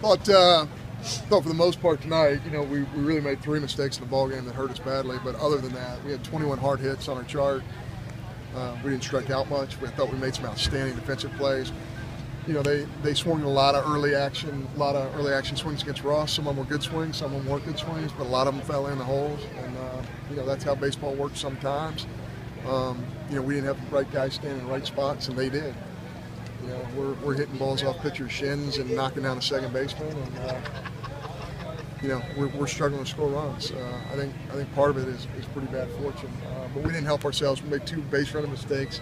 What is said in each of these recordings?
Thought for the most part tonight, we really made 3 mistakes in the ball game that hurt us badly. But other than that, we had 21 hard hits on our chart. We didn't strike out much. I thought we made some outstanding defensive plays. They swung a lot of early action swings against Ross. Some of them were good swings, some of them weren't good swings, but a lot of them fell in the holes. And that's how baseball works sometimes. We didn't have the right guys standing in the right spots, and they did. We're hitting balls off pitchers' shins and knocking down the second baseman, and we're struggling to score runs. I think part of it is pretty bad fortune, but we didn't help ourselves. We made 2 base running mistakes.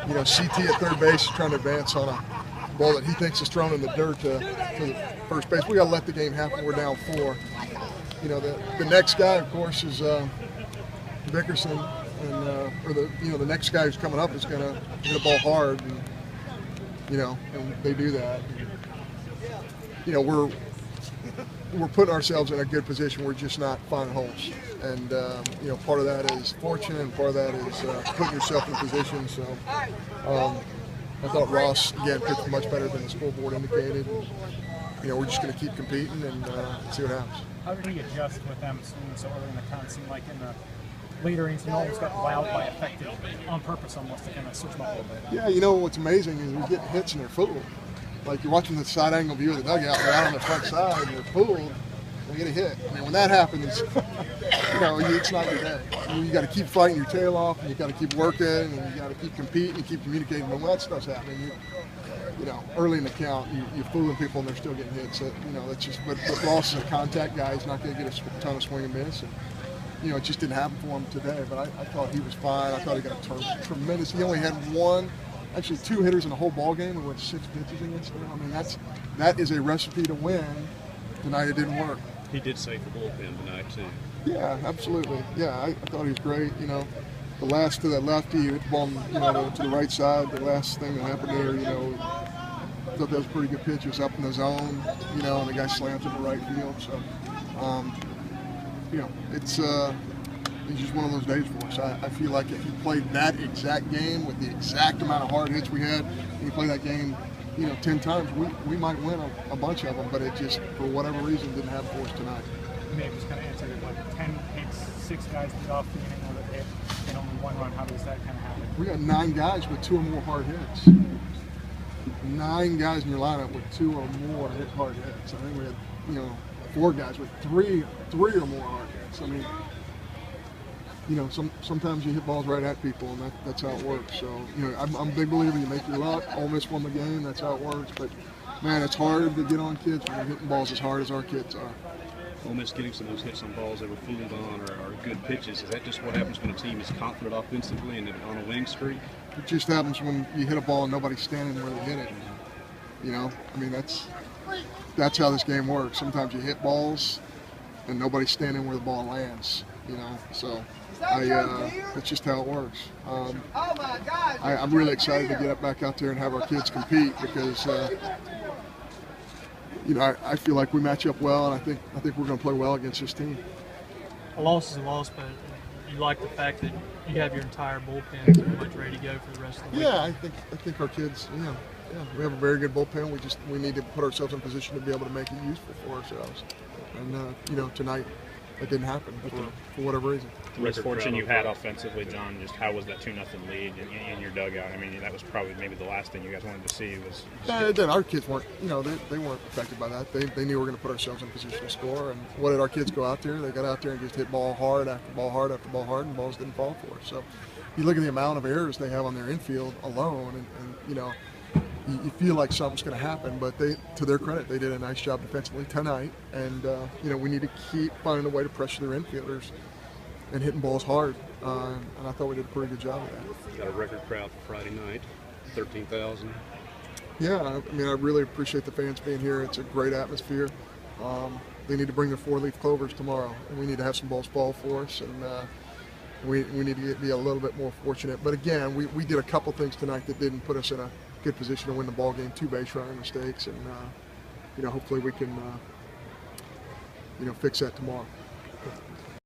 CT at third base is trying to advance on a ball that he thinks is thrown in the dirt to the first base. We got to let the game happen. We're down 4. The next guy, of course, is Vickerson, and the next guy who's coming up is going to hit a ball hard, and they do that. We're putting ourselves in a good position. We're just not finding holes, and part of that is fortune, and part of that is putting yourself in position. So I thought Ross again pitched much better than the scoreboard indicated. And, we're just going to keep competing and see what happens. How did he adjust with them swinging so early in the count? It seemed like in the later innings, he almost got wowed by effective on purpose, almost to kind of switch them up a little bit. Yeah, what's amazing is we're getting hits and they're fooled. Like you're watching the side angle view of the dugout, they're out on the front side, and they're fooled, and you get a hit. I mean, when that happens, it's not your day. You got to keep fighting your tail off, and you got to keep working, and you got to keep competing and keep communicating. When that stuff's happening, early in the count, you're fooling people, and they're still getting hits. So, that's just. But Ross is a contact guy. He's not going to get a ton of swing and miss. And, it just didn't happen for him today. But I thought he was fine. I thought he got a tremendous. He only had 2 hitters in the whole ball game. We went 6 pitches against them. I mean, that is a recipe to win. Tonight it didn't work. He did save the bullpen tonight too. Yeah, absolutely. Yeah, I thought he was great. The last to that lefty, hit the ball, to the right side. The last thing that happened there, I thought that was a pretty good pitch. It was up in the zone, and the guy slams it to right field. So, it's just one of those days for us. I feel like if you played that exact game with the exact amount of hard hits we had, and you play that game, 10 times, we might win a bunch of them, but it just, for whatever reason, didn't happen for us tonight. Maybe just kind of answered it, like 10 hits, 6 guys lead off the inning with a hit, and only 1 run. How does that kind of happen? We got 9 guys with 2 or more hard hits. 9 guys in your lineup with 2 or more hard hits. I think we had, 4 guys with 3 or more hard hits. I mean, sometimes you hit balls right at people, and that's how it works. So, I'm a big believer you make your luck. Ole Miss won the game. That's how it works. But, man, it's hard to get on kids when you're hitting balls as hard as our kids are. Ole Miss getting some of those hits on balls they were fooled on or good pitches. Is that just what happens when a team is confident offensively and on a winning streak? It just happens when you hit a ball and nobody's standing where they hit it. I mean, that's how this game works. Sometimes you hit balls and nobody's standing where the ball lands. So it's just how it works. I'm really excited to get back out there and have our kids compete because I feel like we match up well, and I think we're going to play well against this team. A loss is a loss, but you like the fact that you have your entire bullpen pretty much ready to go for the rest of the week. Yeah, I think our kids, we have a very good bullpen. We need to put ourselves in a position to be able to make it useful for ourselves. And tonight it didn't happen for whatever reason. The misfortune you had offensively, John, just how was that 2-0 lead in your dugout? I mean, that was probably maybe the last thing you guys wanted to see. Our kids weren't, they weren't affected by that. They knew we were going to put ourselves in a position to score. And what did our kids go out there? They got out there and just hit ball hard after ball hard after ball hard, and balls didn't fall for us. So you look at the amount of errors they have on their infield alone, and you feel like something's going to happen, but to their credit, they did a nice job defensively tonight, and we need to keep finding a way to pressure their infielders and hitting balls hard, and I thought we did a pretty good job of that. Got a record crowd for Friday night, 13,000. Yeah, I mean, I really appreciate the fans being here. It's a great atmosphere. They need to bring their 4-leaf clovers tomorrow, and we need to have some balls fall for us, and we need to be a little bit more fortunate. But again, we did a couple things tonight that didn't put us in a good position to win the ball game. 2 base running mistakes, and hopefully we can fix that tomorrow.